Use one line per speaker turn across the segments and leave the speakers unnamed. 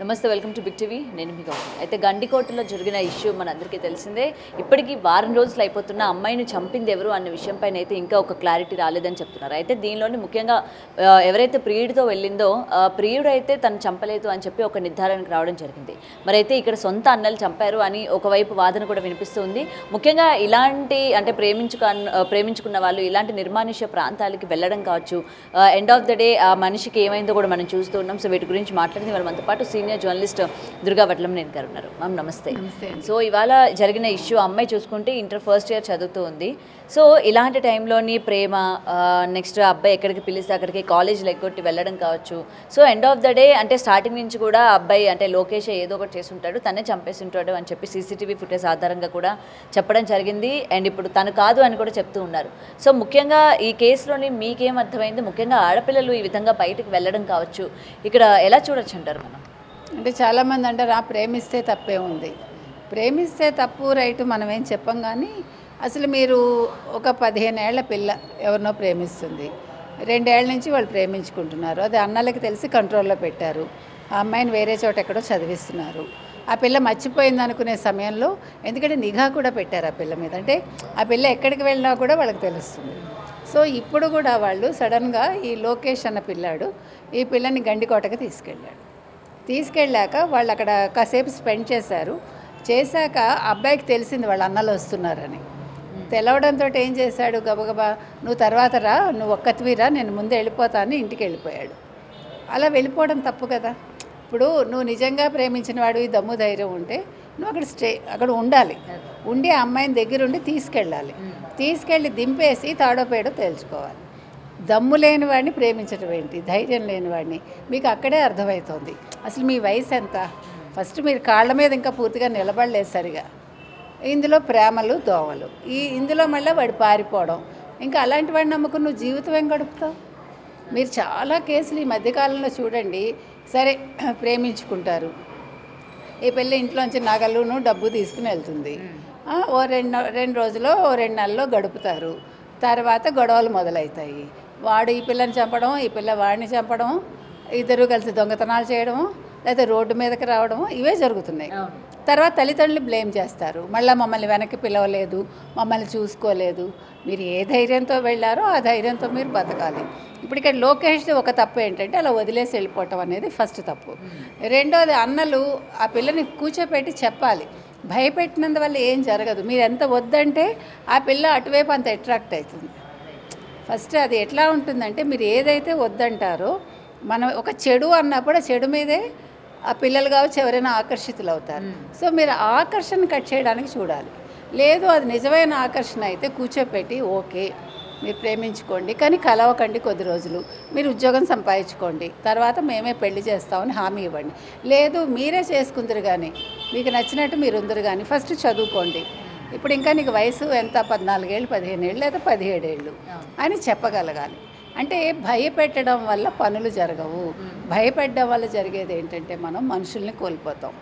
నమస్తే, welcome to big TV. నేను మీ గౌరవం. అయితే గండికోటలో జరిగిన ఇష్యూ మనందరికీ తెలిసిందే. ఇప్పటికీ వారం రోజులు అయిపోతున్న అమ్మాయిని చంపింది ఎవరు అన్న విషయంపైన అయితే ఇంకా ఒక క్లారిటీ రాలేదని చెప్తున్నారు. అయితే దీనిలోని ముఖ్యంగా ఎవరైతే ప్రియుడితో వెళ్ళిందో ప్రియుడు అయితే తను చంపలేదు అని చెప్పి ఒక నిర్ధారణకు రావడం జరిగింది. మరైతే ఇక్కడ సొంత అన్నలు చంపారు అని ఒకవైపు వాదన కూడా వినిపిస్తుంది. ముఖ్యంగా ఇలాంటి అంటే ప్రేమించుకున్న వాళ్ళు ఇలాంటి నిర్మానుష్య ప్రాంతాలకి వెళ్ళడం కావచ్చు, ఎండ్ ఆఫ్ ద డే ఆ మనిషికి ఏమైందో కూడా మనం చూస్తూ ఉన్నాం. సో వీటి గురించి మాట్లాడింది వాళ్ళు మనతో పాటు సీనియర్ జర్నలిస్ట్ దుర్గా వడ్లంనేని గారు ఉన్నారు. మ్యామ్ నమస్తే. సో ఇవాళ జరిగిన ఇష్యూ, అమ్మాయి చూసుకుంటే ఇంటర్ ఫస్ట్ ఇయర్ చదువుతూ ఉంది. సో ఇలాంటి టైంలోని ప్రేమ, నెక్స్ట్ అబ్బాయి ఎక్కడికి పిలిస్తే అక్కడికి కాలేజీలో ఎగ్గొట్టి వెళ్ళడం కావచ్చు. So end of the day అంటే స్టార్టింగ్ నుంచి కూడా అబ్బాయి అంటే లోకేష్ ఏదో ఒకటి చేసి ఉంటాడు, తనే చంపేసి ఉంటాడు అని చెప్పి సీసీటీవీ ఫుటేజ్ ఆధారంగా కూడా చెప్పడం జరిగింది. అండ్ ఇప్పుడు తను కాదు అని కూడా చెప్తూ ఉన్నారు. సో ముఖ్యంగా ఈ కేసులోని మీకేం అర్థమైంది? ముఖ్యంగా ఆడపిల్లలు ఈ విధంగా బయటకు వెళ్ళడం కావచ్చు, ఇక్కడ ఎలా చూడొచ్చు అంటారు మనం?
అంటే చాలామంది అంటారు ప్రేమిస్తే తప్పే ఉంది. ప్రేమిస్తే తప్పు రైటు మనం ఏం చెప్పం. కానీ అసలు మీరు ఒక 15 ఏళ్ల పిల్ల ఎవరినో ప్రేమిస్తుంది, 2 ఏళ్ల నుంచి వాళ్ళు ప్రేమించుకుంటున్నారు. అది అన్నలకి తెలిసి కంట్రోల్లో పెట్టారు. ఆ అమ్మాయిని వేరే చోట ఎక్కడో చదివిస్తున్నారు. ఆ పిల్ల మర్చిపోయింది అనుకునే సమయంలో, ఎందుకంటే నిఘా కూడా పెట్టారు ఆ పిల్ల మీద, అంటే ఆ పిల్ల ఎక్కడికి వెళ్ళినా కూడా వాళ్ళకి తెలుస్తుంది. సో ఇప్పుడు కూడా వాళ్ళు సడన్గా ఈ లోకేష్ అన్న పిల్లాడు ఈ పిల్లని గండికోటకి తీసుకెళ్ళాక వాళ్ళు అక్కడ కాసేపు స్పెండ్ చేశాక అబ్బాయికి తెలిసింది వాళ్ళ అన్నలు వస్తున్నారని. తెలవడంతో ఏం చేశాడు, గబగబా నువ్వు తర్వాత రా, నువ్వు ఒక్కతివిరా, నేను ముందే వెళ్ళిపోతాను, ఇంటికి వెళ్ళిపోయాడు. అలా వెళ్ళిపోవడం తప్పు కదా. ఇప్పుడు నువ్వు నిజంగా ప్రేమించిన వాడు ఈ దమ్ము ధైర్యం ఉంటే నువ్వు అక్కడ ఉండాలి, ఉండి ఆ అమ్మాయిని దగ్గరుండి తీసుకెళ్ళి దింపేసి తాడో పేడో తేల్చుకోవాలి. దమ్ము లేని వాడిని ప్రేమించడం ఏంటి, ధైర్యం లేని వాడిని? మీకు అక్కడే అర్థమవుతుంది. అసలు మీ వయసు ఎంత? ఫస్ట్ మీరు కాళ్ళ మీద ఇంకా పూర్తిగా నిలబడలేదు సరిగా. ఇందులో ప్రేమలు దోమలు, ఇందులో మళ్ళీ వాడు పారిపోవడం. ఇంకా అలాంటి వాడిని నమ్ముకుని నువ్వు జీవితం ఏం గడుపుతావు? మీరు చాలా కేసులు ఈ మధ్యకాలంలో చూడండి. సరే ప్రేమించుకుంటారు, ఈ పిల్ల ఇంట్లోంచి నగలును డబ్బు తీసుకుని వెళ్తుంది. ఓ రెండు రోజులో 2 నెలల్లో గడుపుతారు. తర్వాత గొడవలు మొదలవుతాయి. వాడు ఈ పిల్లని చంపడం, ఈ పిల్ల వాడిని చంపడం, ఇద్దరు కలిసి దొంగతనాలు చేయడము, లేదా రోడ్డు మీదకి రావడము, ఇవే జరుగుతున్నాయి. తర్వాత తల్లిదండ్రులు బ్లేమ్ చేస్తారు, మళ్ళీ మమ్మల్ని వెనక్కి పిలవలేదు, మమ్మల్ని చూసుకోలేదు. మీరు ఏ ధైర్యంతో వెళ్ళారో ఆ ధైర్యంతో మీరు బతకాలి. ఇప్పుడు ఇక్కడ లోకేష్ ఒక తప్పు ఏంటంటే అలా వదిలేసి వెళ్ళిపోవటం అనేది ఫస్ట్ తప్పు. రెండోది, అన్నలు ఆ పిల్లని కూర్చోపెట్టి చెప్పాలి. భయపెట్టినందువల్ల ఏం జరగదు. మీరు ఎంత వద్దంటే ఆ పిల్ల అటువైపు అంత అట్రాక్ట్ అవుతుంది. ఫస్ట్ అది ఎట్లా ఉంటుందంటే, మీరు ఏదైతే వద్దంటారో, మనం ఒక చెడు అన్నప్పుడు ఆ చెడు మీదే ఆ పిల్లలు కావచ్చు ఎవరైనా ఆకర్షితులు అవుతారు. సో మీరు ఆకర్షణ కట్ చేయడానికి చూడాలి. లేదు అది నిజమైన ఆకర్షణ అయితే కూర్చోపెట్టి, ఓకే మీరు ప్రేమించుకోండి కానీ కలవకండి, కొద్ది రోజులు మీరు ఉద్యోగం సంపాదించుకోండి, తర్వాత మేమే పెళ్లి చేస్తామని హామీ ఇవ్వండి. లేదు మీరే చేసుకుందరు కానీ, మీకు నచ్చినట్టు మీరు ఉందరు కానీ, ఫస్ట్ చదువుకోండి. ఇప్పుడు ఇంకా నీకు వయసు ఎంత, 14 ఏళ్ళు 15 ఏళ్ళు లేదా 17 ఏళ్ళు అని చెప్పగలగాలి. అంటే భయపెట్టడం వల్ల పనులు జరగవు. భయపెట్టడం వల్ల జరిగేది ఏంటంటే మనం మనుషుల్ని కోల్పోతాం.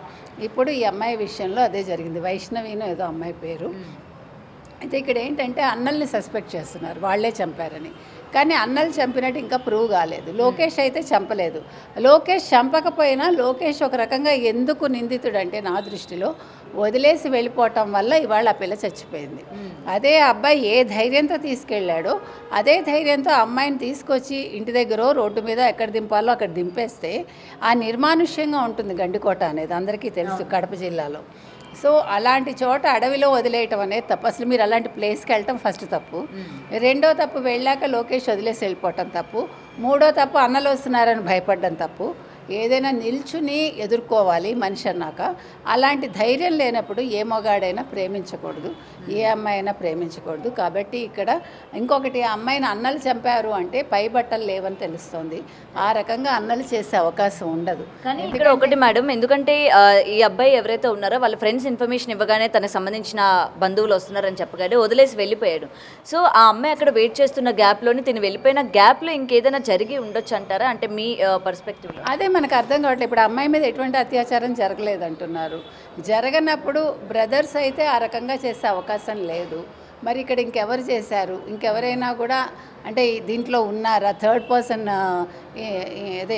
ఇప్పుడు ఈ అమ్మాయి విషయంలో అదే జరిగింది. వైష్ణవినో ఏదో అమ్మాయి పేరు. అయితే ఇక్కడ ఏంటంటే అన్నల్ని సస్పెక్ట్ చేస్తున్నారు, వాళ్ళే చంపారని. కానీ అన్నలు చంపినట్టు ఇంకా ప్రూవ్ కాలేదు. లోకేష్ అయితే చంపలేదు. లోకేష్ చంపకపోయినా లోకేష్ ఒక రకంగా ఎందుకు నిందితుడు అంటే, నా దృష్టిలో వదిలేసి వెళ్ళిపోవటం వల్ల ఇవాళ ఆ పిల్ల చచ్చిపోయింది. అదే అబ్బాయి ఏ ధైర్యంతో తీసుకెళ్ళాడో అదే ధైర్యంతో అమ్మాయిని తీసుకొచ్చి ఇంటి దగ్గర రోడ్డు మీద ఎక్కడ దింపాలో అక్కడ దింపేస్తే ఆ నిర్మానుష్యంగా ఉంటుంది గండికోట అనేది, అందరికీ తెలుసు కడప జిల్లాలో. సో అలాంటి చోట అడవిలో వదిలేయటం అనేది తప్పు. అసలు మీరు అలాంటి ప్లేస్కి వెళ్ళటం ఫస్ట్ తప్పు. రెండో తప్పు, వెళ్ళాక లోకేష్ వదిలేసి వెళ్ళిపోవటం తప్పు. మూడో తప్పు, అన్నలు వస్తున్నారని భయపడడం తప్పు. ఏదైనా నిల్చుని ఎదుర్కోవాలి మనిషి అన్నాక. అలాంటి ధైర్యం లేనప్పుడు ఏ మగాడైనా ప్రేమించకూడదు, ఏ అమ్మాయి అయినా ప్రేమించకూడదు. కాబట్టి ఇక్కడ ఇంకొకటి, ఆ అమ్మాయిని అన్నలు చంపారు అంటే పై బట్టలు లేవని తెలుస్తుంది. ఆ రకంగా అన్నలు చేసే అవకాశం ఉండదు.
కానీ ఇక్కడ ఒకటి మేడం, ఎందుకంటే ఈ అబ్బాయి ఎవరైతే ఉన్నారో వాళ్ళ ఫ్రెండ్స్ ఇన్ఫర్మేషన్ ఇవ్వగానే తనకు సంబంధించిన బంధువులు వస్తున్నారని చెప్పగానే వదిలేసి వెళ్ళిపోయాడు. సో ఆ అమ్మాయి అక్కడ వెయిట్ చేస్తున్న గ్యాప్లోని తిని వెళ్ళిపోయిన గ్యాప్లో ఇంకేదైనా జరిగి ఉండొచ్చు అంటారా? అంటే మీ పర్స్పెక్టివ్లో
అదే మనకు అర్థం కావట్లేదు. ఇప్పుడు అమ్మాయి మీద ఎటువంటి అత్యాచారం జరగలేదంటున్నారు. జరగనప్పుడు బ్రదర్స్ అయితే ఆ రకంగా చేసే అవకాశం లేదు. మరి ఇక్కడ ఇంకెవరు చేశారు, ఇంకెవరైనా కూడా అంటే దీంట్లో ఉన్నారా, థర్డ్ పర్సన్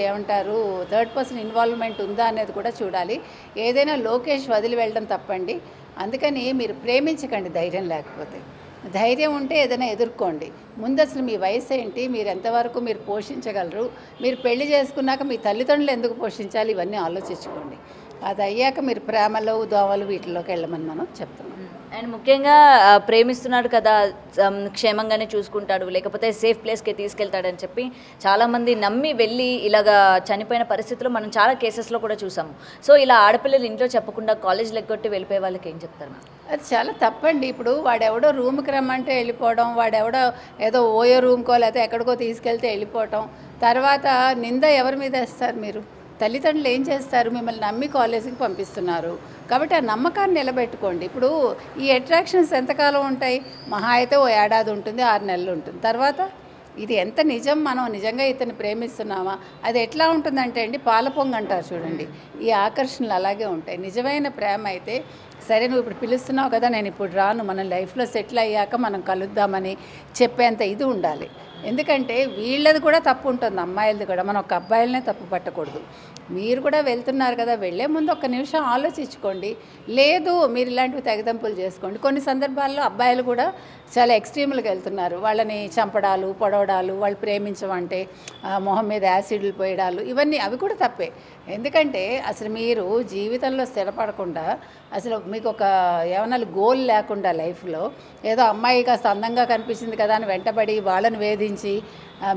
ఏమంటారు థర్డ్ పర్సన్ ఇన్వాల్వ్మెంట్ ఉందా అనేది కూడా చూడాలి. ఏదైనా లోకేష్ వదిలి వెళ్ళడం తప్పండి. అందుకని మీరు ప్రేమించకండి ధైర్యం లేకపోతే. ధైర్యం ఉంటే ఏదైనా ఎదుర్కోండి. ముందు అసలు మీ వయసు ఏంటి, మీరు ఎంతవరకు మీరు పోషించగలరు, మీరు పెళ్లి చేసుకున్నాక మీ తల్లిదండ్రులు ఎందుకు పోషించాలి, ఇవన్నీ ఆలోచించుకోండి. అది అయ్యాక మీరు ప్రేమలో దోమలు వీటిలోకి వెళ్ళమని మనం చెప్తున్నాం.
అండ్ ముఖ్యంగా ప్రేమిస్తున్నాడు కదా, క్షేమంగానే చూసుకుంటాడు, లేకపోతే సేఫ్ ప్లేస్కి తీసుకెళ్తాడని చెప్పి చాలామంది నమ్మి వెళ్ళి ఇలాగా చనిపోయిన పరిస్థితుల్లో మనం చాలా కేసెస్లో కూడా చూసాము. సో ఇలా ఆడపిల్లలు ఇంట్లో చెప్పకుండా కాలేజ్లో ఎగ్గొట్టి వెళ్ళిపోయే వాళ్ళకి ఏం చెప్తారు మ్యామ్?
అది చాలా తప్పండి. ఇప్పుడు వాడెవడో రూమ్కి రమ్మంటే వెళ్ళిపోవడం, వాడెవడో ఏదో ఓయో రూమ్కో లేకపోతే ఎక్కడికో తీసుకెళ్తే వెళ్ళిపోవటం, తర్వాత నింద ఎవరి మీద వేస్తారు మీరు? తల్లిదండ్రులు ఏం చేస్తారు, మిమ్మల్ని నమ్మి కాలేజీకి పంపిస్తున్నారు కాబట్టి ఆ నమ్మకాన్ని నిలబెట్టుకోండి. ఇప్పుడు ఈ అట్రాక్షన్స్ ఎంతకాలం ఉంటాయి? మహా అయితే ఓ ఏడాది ఉంటుంది, 6 నెలలు ఉంటుంది. తర్వాత ఇది ఎంత నిజం, మనం నిజంగా ఇతన్ని ప్రేమిస్తున్నామా? అది ఎట్లా ఉంటుందంటే అండి, పాలపొంగ అంటారు చూడండి, ఈ ఆకర్షణలు అలాగే ఉంటాయి. నిజమైన ప్రేమ అయితే సరే నువ్వు ఇప్పుడు పిలుస్తున్నావు కదా, నేను ఇప్పుడు రాను, మనం లైఫ్లో సెటిల్ అయ్యాక మనం కలుద్దామని చెప్పేంత ఇది ఉండాలి. ఎందుకంటే వీళ్ళది కూడా తప్పు ఉంటుంది, అమ్మాయిలది కూడా. మనం ఒక అబ్బాయిలనే తప్పు పట్టకూడదు. మీరు కూడా వెళ్తున్నారు కదా, వెళ్ళే ముందు ఒక్క నిమిషం ఆలోచించుకోండి. లేదు మీరు ఇలాంటివి తెగదంపులు చేసుకోండి. కొన్ని సందర్భాల్లో అబ్బాయిలు కూడా చాలా ఎక్స్ట్రీమ్లకు వెళ్తున్నారు. వాళ్ళని చంపడాలు, పొడవడాలు, వాళ్ళు ప్రేమించమంటే మొహం మీద యాసిడ్లు పోయడాలు, ఇవన్నీ అవి కూడా తప్పే. ఎందుకంటే అసలు మీరు జీవితంలో స్థిరపడకుండా, అసలు మీకు ఒక ఏమన్నా గోల్ లేకుండా లైఫ్లో ఏదో అమ్మాయి కాస్త అందంగా కనిపించింది కదా అని వెంటబడి వాళ్ళని వేధించి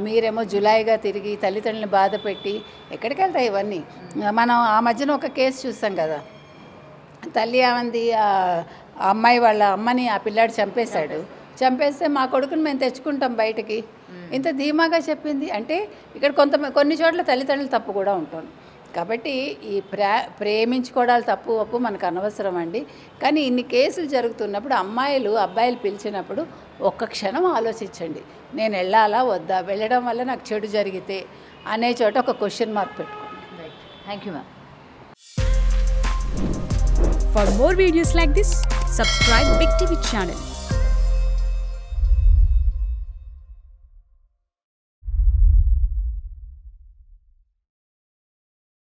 మీరేమో జులాయిగా తిరిగి తల్లిదండ్రులను బాధ పెట్టి ఎక్కడికి వెళ్తాయి ఇవన్నీ? మనం ఆ మధ్యన ఒక కేసు చూసాం కదా, తల్లి ఏమంది, ఆ అమ్మాయి వాళ్ళ అమ్మని ఆ పిల్లాడు చంపేస్తే మా కొడుకుని మేము తెచ్చుకుంటాం బయటికి, ఇంత ధీమాగా చెప్పింది. అంటే ఇక్కడ కొన్ని చోట్ల తల్లిదండ్రులు తప్పు కూడా ఉంటుంది. కాబట్టి ఈ ప్రేమించుకోవడాలు తప్పు ఒప్పు మనకు అనవసరం అండి. కానీ ఇన్ని కేసులు జరుగుతున్నప్పుడు అమ్మాయిలు అబ్బాయిలు పిలిచినప్పుడు ఒక్క క్షణం ఆలోచించండి, నేను వెళ్ళాలా వద్దా, వెళ్ళడం వల్ల నాకు చెడు జరిగితే అనే చోట ఒక క్వశ్చన్ మార్క్ పెట్టుకోండి.
Thank you ma'am.
For more videos like this, subscribe Big TV channel.